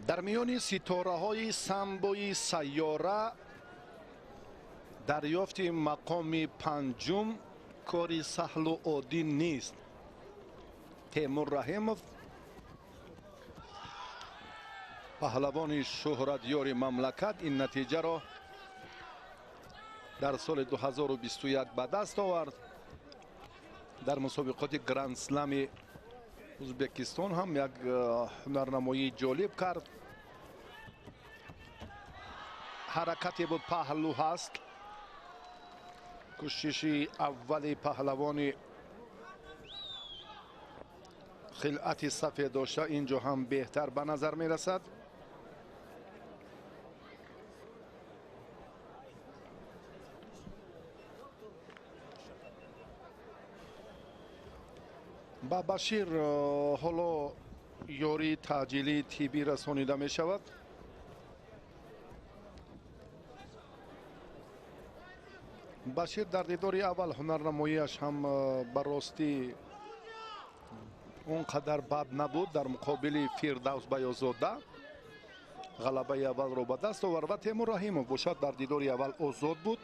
дар миёни ситораҳои самбои сайёра дарёфти мақоми панҷум кори саҳлу оддӣ нест. Темур Раҳимов, паҳлавони шӯҳратёри мамлакат, ин натиҷаро дар соли 2021 ба даст овард. дар мусобиқоти гранд-слами ӯзбекистон ҳам як ҳунарнамоии ҷолиб кард. ҳаракате буд паҳлӯ ҳаст. кӯшиши аввали паҳлавони хилъати сафедоша инҷо ҳам беҳтар ба назар мерасад. ба Башир ҳоло ёрии таъҷилии тиббӣ расонида мешавад. Башир дар дидори аввал ҳунарнамоиаш ҳам ба ростӣ он қадар бад набуд. дар муқобили Фирдавс Баязода ғалабаи аввалро ба даст овард ва Темур Раҳимов бошад дар дидори аввал озод буд.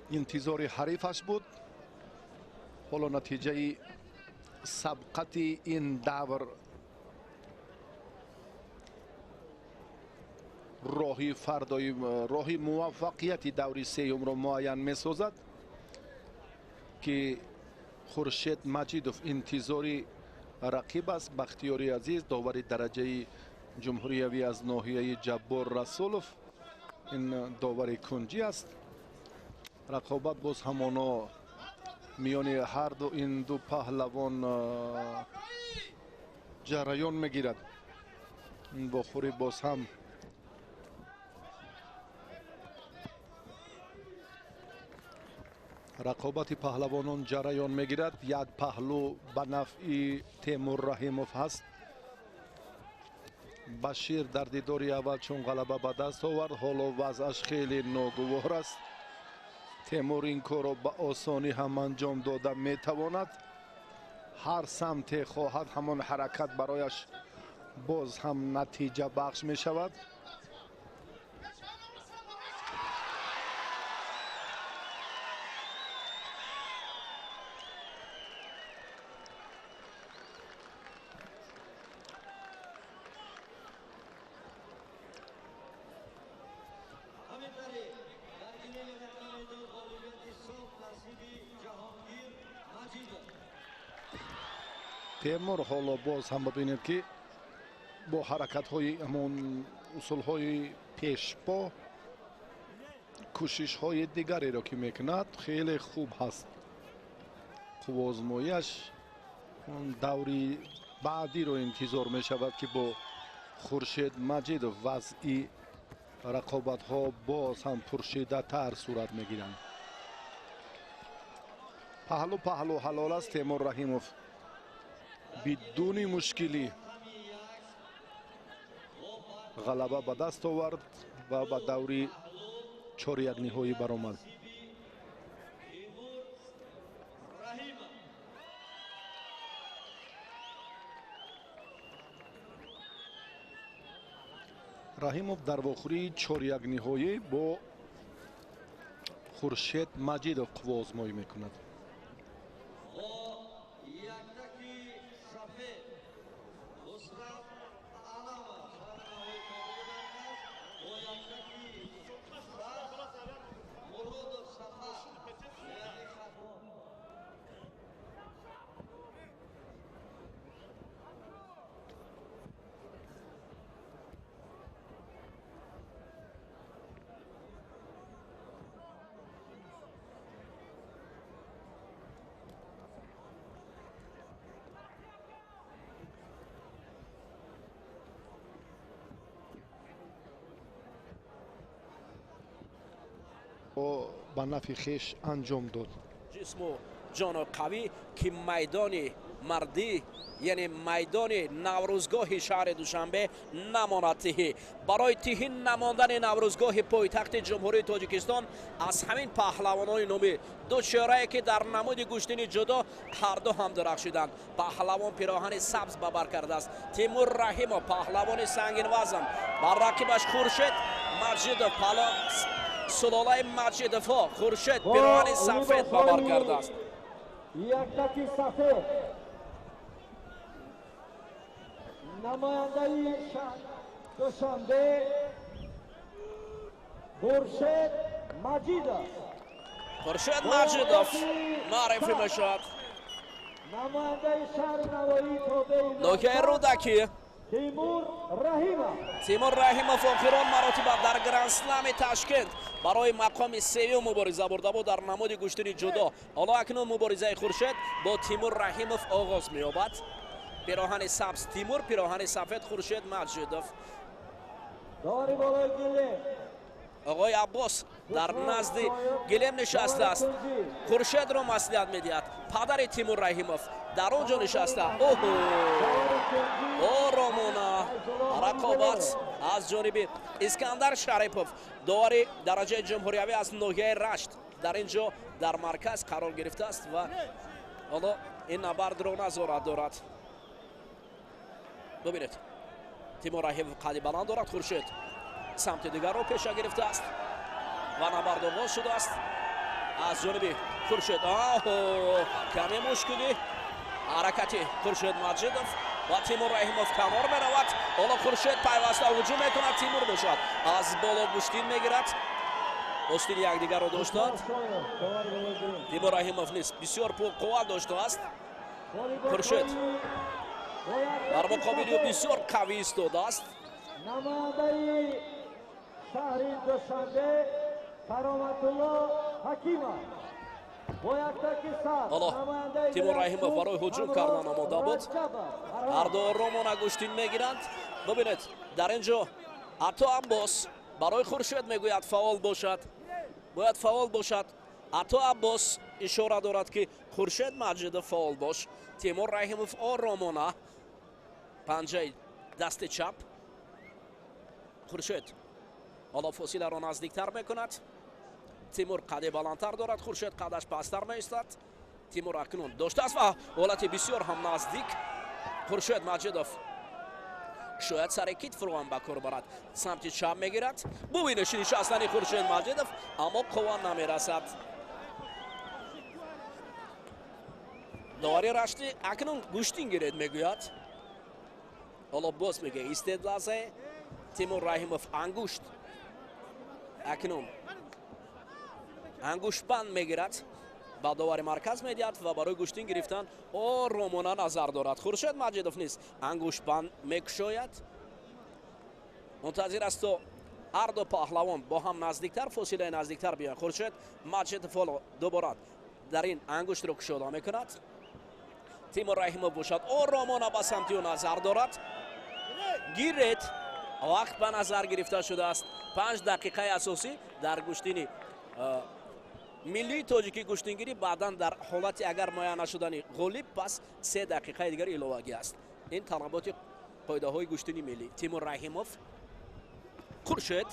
интизори ҳарифаш буд. ҳоло натиҷаи сабқати ин давр роҳи фардои роҳи муваффақияти даври сеюмро муайян месозад ки Хуршед Маҷидов интизори рақиб аст. Бахтиёри Азиз, довари дараҷаи ҷумҳуриявӣ аз ноҳияи Ҷаббор Расулов, ин довари кунҷӣ аст. рақобат боз ҳамоно миёни ҳарду ин ду паҳлавон ҷараён мегирад. ин вохӯрӣ боз ҳам рақобати паҳлавонон ҷараён мегирад. як паҳлӯ ба нафъи Темур Раҳимов ҳаст. Башир дар дидори аввал чун ғалаба ба даст овард, ҳоло вазъаш хеле ногувор аст. Темур ин корро ба осонӣ ҳам анҷом дода метавонад. ҳар самте хоҳад ҳамон ҳаракат барояш боз ҳам натиҷа бахш мешавад. темур ҳоло боз ҳам бибинед ки бо ҳаракатҳои ҳамон усулҳои пешпо кӯшишҳои дигареро ки мекунад хеле хуб ҳаст. қуввозмоияш даври баъдиро интизор мешавад ки бо Хуршед Маҷидов вазъи рақобатҳо боз ҳам пуршидатар сурат мегиранд. паҳлу ҳалол аст. Темур Раҳимов бидуни мушкилӣ ғалаба ба даст овард ва ба даври чорякниҳоӣ баромад. Раҳимов дар вохӯрии чорякниҳоӣ бо Хуршед Маҷидов қуввозмоӣ мекунад. ба нафи хеш анҷом дод. ҷисму جان قوی که میدان مردی یعنی میدان نوروزگاه شهر دوشنبه نماند تهی. برای تهی نماندن نوروزگاه پایتخت جمهوری تاجیکستان از همین پهلوانان نامی دو چهره که در نمود گشتین جدا هر دو هم درخشیدند. پهلوان پیراهن سبز به بر کرده است. تیمور رحیمов پهلوان سنگین وزن بر رقیبش خورشید مجیدov سلاله مجیدov خورشید پیراهن سفید به بر کرده است. یکتکی سفید نماینده شهر دوشنبه خورشید مجیدov خورشید مجیدov معرفی میشد. نماینده شهر نوایی توبه نوکه رودکی تیمور رحیمov تیمور رحیمov آخرین مراتب در گرند اسلم تاشکند برای مقام سوم مبارزه برده بود در نماد گشتین جدا. حالا اکنون مبارزه خورشید با تیمور رحیمov آغاز می‌یابد. پیراهن سبز تیمور، پیراهن سفید خورشید مجیدov. داری بالای گله آقای عباس در نزد گلیم نشسته است. خورشید را مصلحت می‌دهد. پدر تیمور رحیمov در اونجا نشسته. اوه رومونا رقابت از جانب اسکندر شریپov داوری درجه جمهوریوی از ناحیه رشت در اینجا در مرکز قرار گرفته است و حالا این نبرد را نظارت دارد. ببینید تیمور رحیمov قد بلند دارد. خورشید سمت دیگر را پیش گرفته است و نبرد آغاز شده است از جانب خورشید. کمی مشکلی حرکتی خورشید مجیدov و تیمور رحیمov کنار میرود. حالا خورشید پیوسته هجوم میکند. تیمور باشد از بالا گشتین میگیرد. آستین یکدیگر را داشتند. تیمور رحیمov نیست بسیار قوت داشته است. خورشید در مقابل بسیار قوی ایستاده است. نماینده شهر دوشنبه کرامتالله حکیمov حالا تیمور رحیمov برای هجوم کردن آماده بود. هر دو رومان گشتین میگیرند. ببینید در اینجا حتی عباس برای خورشید میگوید فعال باشد، باید فعال باشد. حتی عباس اشاره دارد که خورشید مجیدov فعال باش. تیمور رحیمov آرامانه پنجه دست چپ. خورشید حالا فاصله را نزدیکتر میکند. تیمور قد بلندتر دارد. خورشید قدش پستر میایستد. تیمور اکنون داشته است و حالت بسیار هم نزدیک. خورشید مجیدov شاید سر کتف رو هم به کار برد. سمت چپ میگیرد. ببینید نشستن خورشید مجیدov اما قوت نمیرسد. داوری رشتی اکنون گشتین گیرید میگوید. حالا باز میگه ایستاد لحظه. تیمور رحیمov انگشت اکنون انگشت بند میگیرد با داوری مرکز میدهد و برای گشتین گرفتن رومانه نظر دارد. خورشید مجیدov نیست انگشت بند میکشاید. منتظر است تا هر دو پهلوان با هم نزدیکتر فاصله نزدیکتر بیان. خورشید مجیدov دوباره در این انگشت رو کشاده میکند. تیمور رحیمov باشد رومانه با سمت او نظر دارد. گیرید وقت به نظر گرفته شده است. 5 دقیقه اساسی در گشتین ملی تاجیکی گشتینگیری بعدا در حالت اگر معاینه نشدن غالب پس 3 دقیقه دیگر الواگی است. این طلبات قاعده های گشتین ملی. تیمور رحیمov خورشید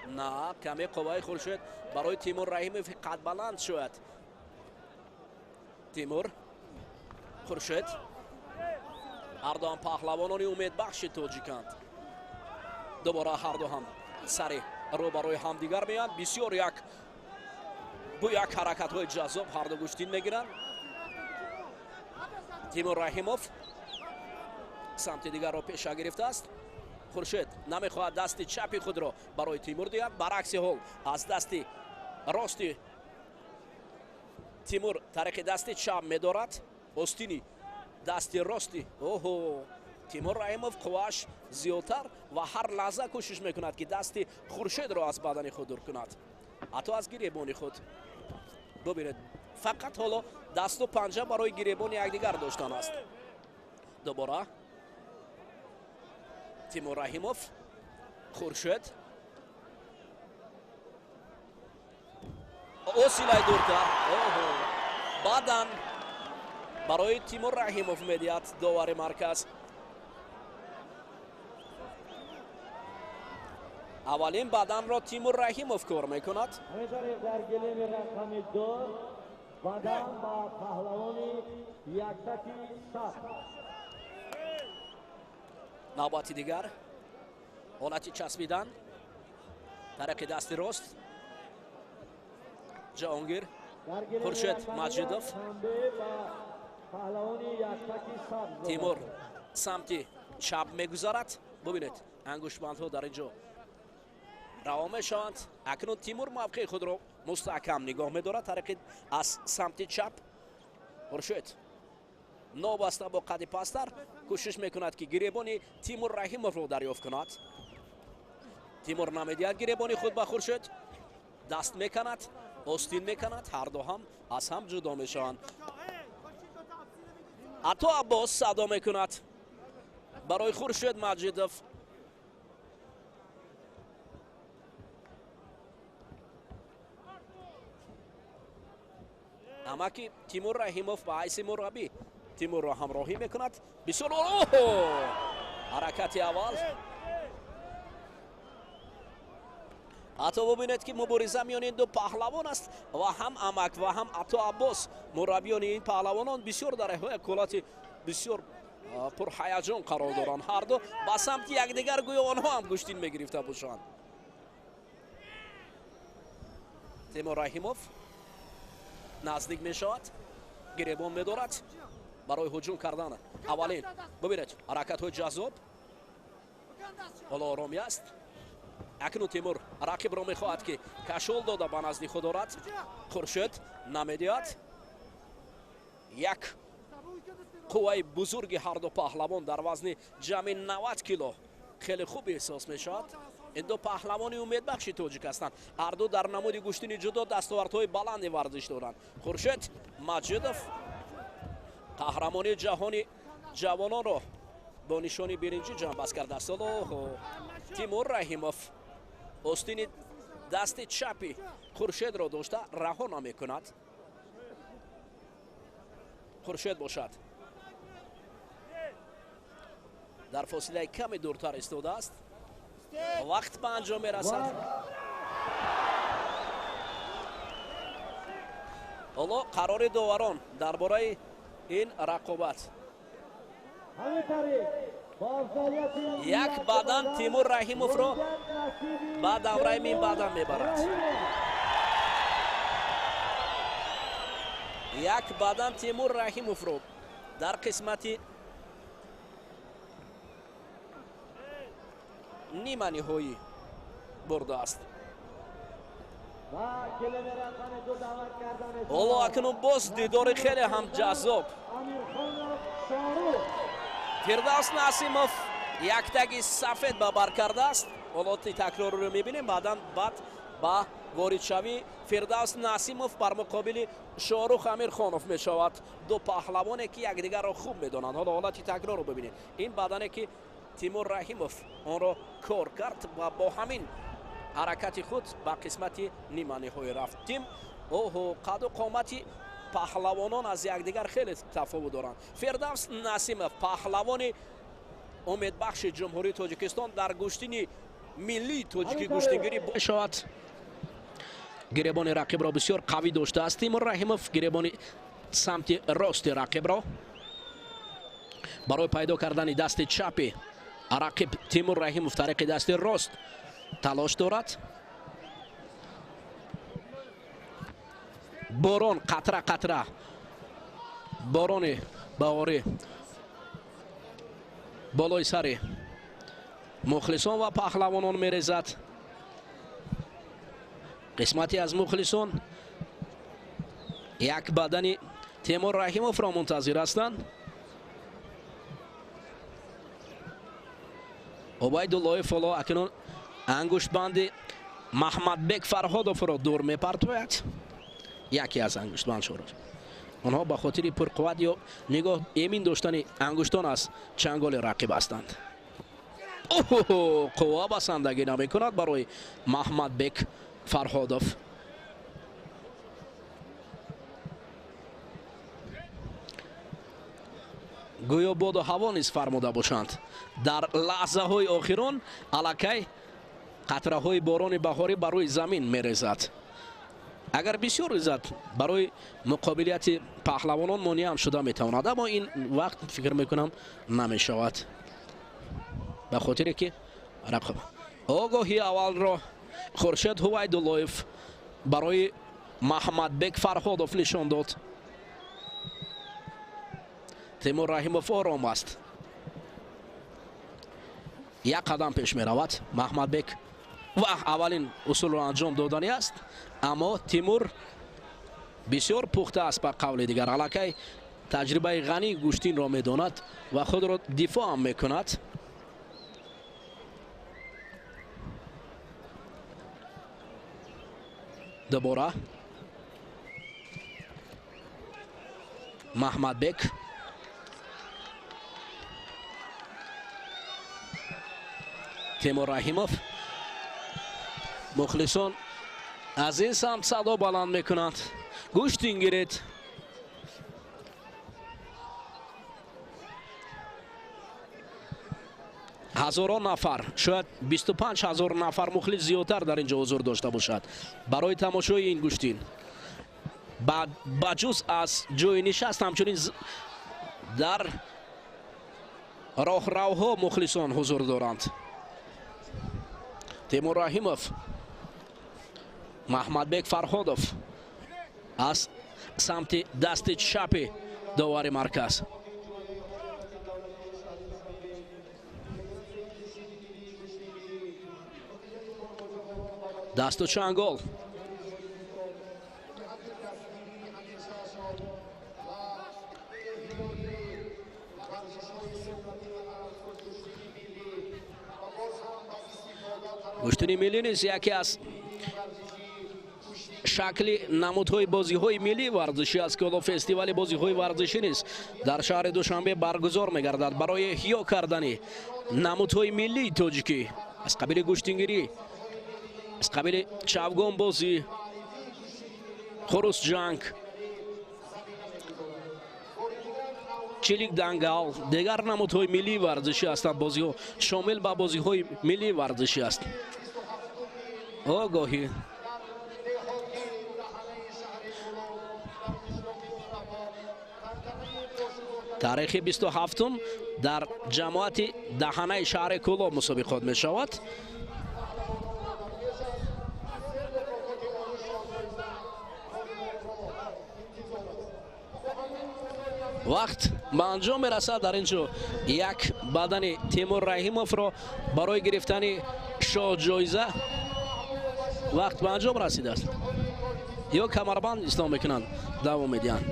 نه کمی قوای خورشید برای تیمور رحیمov قد بلند شد. تیمور خورشید هر دو هم پهلوانان امید بخش تاجیکند. دوباره هر دو هم سری رو برای هم دیگر میان. بسیار یک حرکت های جذاب هر دو گشتین میگیرند. تیمور رحیمov سمت دیگر را پیش گرفته است. خورشید نمیخواهد دست چپی خود را برای تیمور دهد. برعکس حال از دست راستی تیمور طریق دست چپ میدارد. آستینی دست راستی تیمور رحیمov قواش زیادتر و هر لحظه کوشش میکند که دست خورشید را از بدن خود دور کند حتی از گریبان خود. ببینید فقط حالا دست و پنجه برای گریبان یکدیگر داشتن است. دوباره تیمور رحیمov خورشید وسیله دورتر баъдан барои Тимур Раҳимов медиҳад довари марказ. аввалин баъданро Тимур Раҳимов кор мекунад. ҳамин дар гилеми рақами 2 бадан ба паҳлавони яктаки сабт. навбати дигар ҳолати часпидан тариқи дасти рост. ҷаҳонгир Хуршед Маҷидов, Тимур самти чап мегузарад. бубинед ангуштбандҳо дар инҷо раҳо мешаванд. акнун Тимур мавқеи худро мустаҳкам нигоҳ медорад тариқи аз самти чап. Хуршед нобаста бо қадди пасттар кӯшиш мекунад ки гиребони Тимур Раҳимовро дарёфт кунад. Тимур намедиҳад гиребони худ ба Хуршед. даст меканад, остин меканад, ҳарду ҳам аз ҳам ҷудо мешаванд. Ато Аббос садо мекунад барои Хуршед Маҷидов. амаки Тимур Раҳимов ба ҳайси мураббӣ Тимурро ҳамроҳӣ мекунад. бисёр ҳаракати аввал. ҳатто бубинед ки мубориза миёни ин ду паҳлавон аст ва ҳам амак ва ҳам Ато Аббос мураббиёни ин паҳлавонон бисёр дар ҳолати бисёр пурҳаяҷон қарор доранд. ҳарду ба самти якдигар гӯё онҳо ҳам гӯштин мегирифта бошанд. Тимур Раҳимов наздик мешавад, гиребон медорад барои ҳуҷум кардан. аввалин бубинед ҳаракатҳои ҷаззоб. ҳоло оромӣ аст. акнун Тимур рақибро мехоҳад ки кашол дода ба назди худ орад. Хуршед намедиҳад. як қувваи бузурги ҳарду паҳлавон дар вазни ҷамъи 90 кило хеле хуб эҳсос мешавад. ин ду паҳлавони умедбахши тоҷик ҳастанд. ҳарду дар намуди гӯштини ҷудо дастовардҳои баланди варзиш доранд. Хуршед Маҷидов қаҳрамонии ҷаҳони ҷавононро бо нишони биринҷӣ ҷамъбаст кардааст. Тимур Раҳимов остини дасти чапи Хуршедро дошта раҳо намекунад. Хуршед бошад дар фосилаи каме дуртар истодааст. вақт ба анҷом мерасад. ҳоло қарори доварон дар бораи ин рақобат. як бадан Тимур Раҳимовро ба давраи мин бадан мебарад. як бадан Тимур Раҳимовро дар қисмати нима ниҳоӣ бурдааст. ҳоло акнун боз дидори хеле ҳам ҷаззоб. Фирдавс Насимов яктаги сафед ба бар кардааст. ҳолоти такрорро мебинем. баъдан баъд ба воридшавӣ Фирдавс Насимов бар муқобили Шорух Амирхонов мешавад. ду паҳлавоне ки якдигарро хуб медонанд. ҳоло ҳолати такрорро бибинем. ин бадане ки Тимур Раҳимов онро кор кард ва бо ҳамин ҳаракати худ ба қисмати нима ниҳоӣ рафтим. қадду қомати паҳлавонон аз якдигар хеле тафовут доранд. Фирдавс Насимов паҳлавони умедбахши ҷумҳурии Тоҷикистон дар гӯштини миллии тоҷикӣ гӯштингирӣ мешавад. гиребони рақибро бисёр қавӣ доштааст Тимур Раҳимов. гиребони самти рости рақибро барои пайдо кардани дасти чапи рақиб Тимур Раҳимов тариқи дасти рост талош дорад. борон қатра қатра борони баворӣ болои сари мухлисон ва паҳлавонон мерезад. қисмате аз мухлисон як бадани Тимур Раҳимовро мунтазир ҳастанд. Убайдуллоев ҳоло акнун ангуштбанди Маҳмадбек Фарҳодовро дур мепартояд. яке аз ангуштбандшоро онҳо ба хотири пурқувват ё нигоҳ эмин доштани ангуштон аз чанголи рақиб ҳастанд. қувва басандагӣ намекунад барои Маҳмадбек Фарҳодов. гӯё боду ҳаво низ фармуда бошанд. Дар лаҳзаҳои охирон аллакай қатраҳои борони баҳорӣ бар рӯи замин мерезад. агар бисёр резад барои муқобилияти паҳлавонон монеам шуда метавонад, аммо ин вақт фикр мекунам намешавад, ба хотире ки рақоб огоҳи аввалро Хуршед Ҳувайдуллоев барои Маҳмадбек Фарҳодов нишон дод. Тимур Раҳимов ором аст. як қадам пеш меравад Маҳмадбек ва аввалин усулро анҷом додани аст, аммо Тимур бисёр пухта аст. ба қавли дигар аллакай таҷрибаи ғании гӯштинро медонад ва худро дифоъ ҳам мекунад. дубора Маҳмадбек Тимур Раҳимов мухлисон аз ин самт садо баланд мекунанд. гӯштин гиред. ҳазорон нафар, шояд 25 000 нафар мухлис зиёдтар дар инҷо ҳузур дошта бошад барои тамошои ин гӯштин. ба ҷуз аз ҷои нишаст ҳамчунин дар роҳравҳо мухлисон ҳузур доранд. Тимур Раҳимов, Маҳмадбек Фарҳодов аз самти дасти чапи довари марказ. дасту чангол. гӯштини миллӣ низ яке аз шакли намудҳои бозиҳои миллии варзишӣ аст ки ҳоло фестивали бозиҳои варзишӣ низ дар шаҳри Душанбе баргузор мегардад барои эҳьё кардани намудҳои миллии тоҷикӣ аз қабили гӯштингирӣ, аз қабили чавгонбозӣ, хурусҷанг, чилик дангал, дигар намудҳои миллии варзишӣ ҳастанд. бозиҳо шомил ба бозиҳои миллии варзишӣ аст. огоҳӣ таърихи 27-ум дар ҷамоати даҳанаи шаҳри Кӯлоб мусобиқот мешавад. вақт ба анҷом мерасад. дар ин ҷо як бадани Тимур Раҳимовро барои гирифтани шоҳҷоиза вақт ба анҷом расидааст. ё камарбанд ислом мекунанд, давом медиҳанд.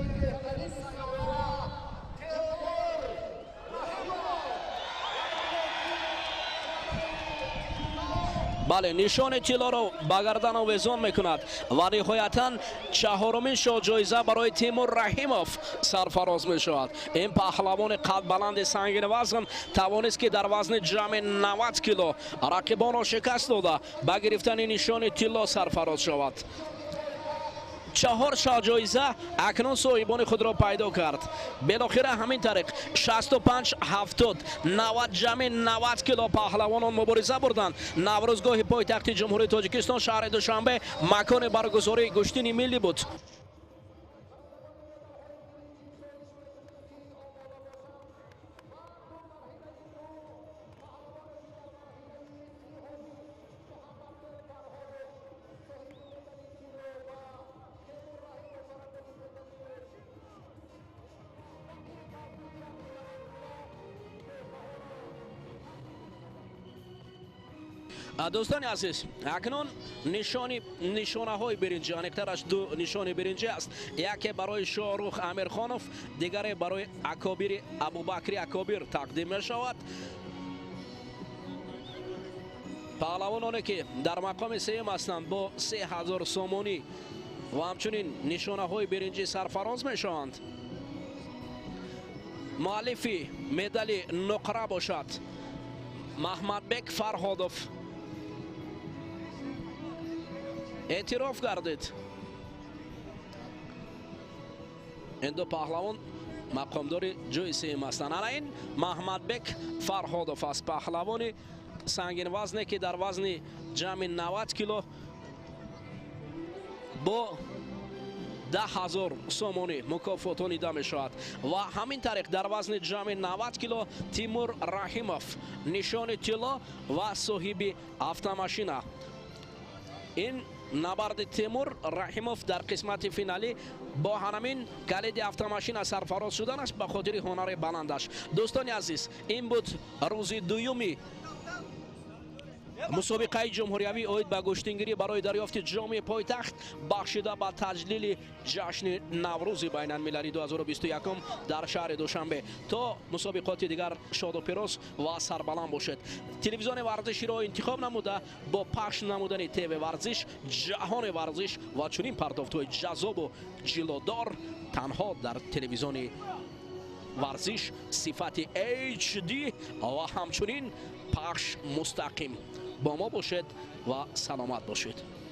бале, нишони тиллоро ба гардан овезон мекунад ва ниҳоятан чаҳорумин шоҳҷоиза барои Тимур Раҳимов сарфароз мешавад. ин паҳлавони қадбаланди сангини вазн тавонист ки дар вазни ҷамъи 90 кило рақибонро шикаст дода ба гирифтани нишони тилло сарфароз шавад. 4 шоҳҷоиза акнун соҳибони худро пайдо кард. белохира ҳамин тариқ 65 70 90 ҷамъи 90 кило паҳлавонон мубориза бурданд. наврӯзгоҳи пойтахти ҷумҳурии Тоҷикистон шаҳри Душанбе макони баргузории гӯштини миллӣ буд. дӯстони азиз, акнун нишонаҳои биринҷӣ, аниқтараш ду нишони биринҷӣ аст. яке барои Шоҳрух Амирхонов, дигаре барои Акобири Абубакри Акобир тақдим мешавад. паҳлавононе ки дар мақоми сеюм ҳастанд бо 3000 сомонӣ ва ҳамчунин нишонаҳои биринҷӣ сарфароз мешаванд. муаллифи медали нуқра бошад Маҳмадбек Фарҳодов. эътироф гардид. ин ду паҳлавон мақомдори ҷойи сеюм ҳастанд. ана ин маҳмадбек фарҳодов аст, паҳлавони сангинвазне ки дар вазни ҷамъи 90 кило бо 10,000 сомонӣ мукофотон дида мешавад. ва ҳамин тариқ дар вазни ҷамъи 90 кило Тимур Раҳимов нишони тилло ва соҳиби автомашина. ин набарди Тимур Раҳимов дар қисмати финалӣ бо ҳанамин калиди автомашина сарфароз шуданаш ба хотири ҳунари баландаш. дӯстони азиз, ин буд рӯзи дуюми мусобиқаи ҷумҳуриявӣ оид ба гӯштингирӣ барои дарёфти ҷоми пойтахт бахшида ба таҷлили ҷашни наврӯзи байналмилалӣ 2021 дар шаҳри душанбе. то мусобиқоти дигар шоду пирос ва сарбаланд бошед. телевизиони варзиширо интихоб намуда бо пахш намудани тв варзиш ҷаҳони варзиш ва чунин партофтҳои ҷаззобу ҷилодор танҳо дар телевизиони варзиш сифати HD ва ҳамчунин пахш мустақим. با ما باشد و سلامت باشید.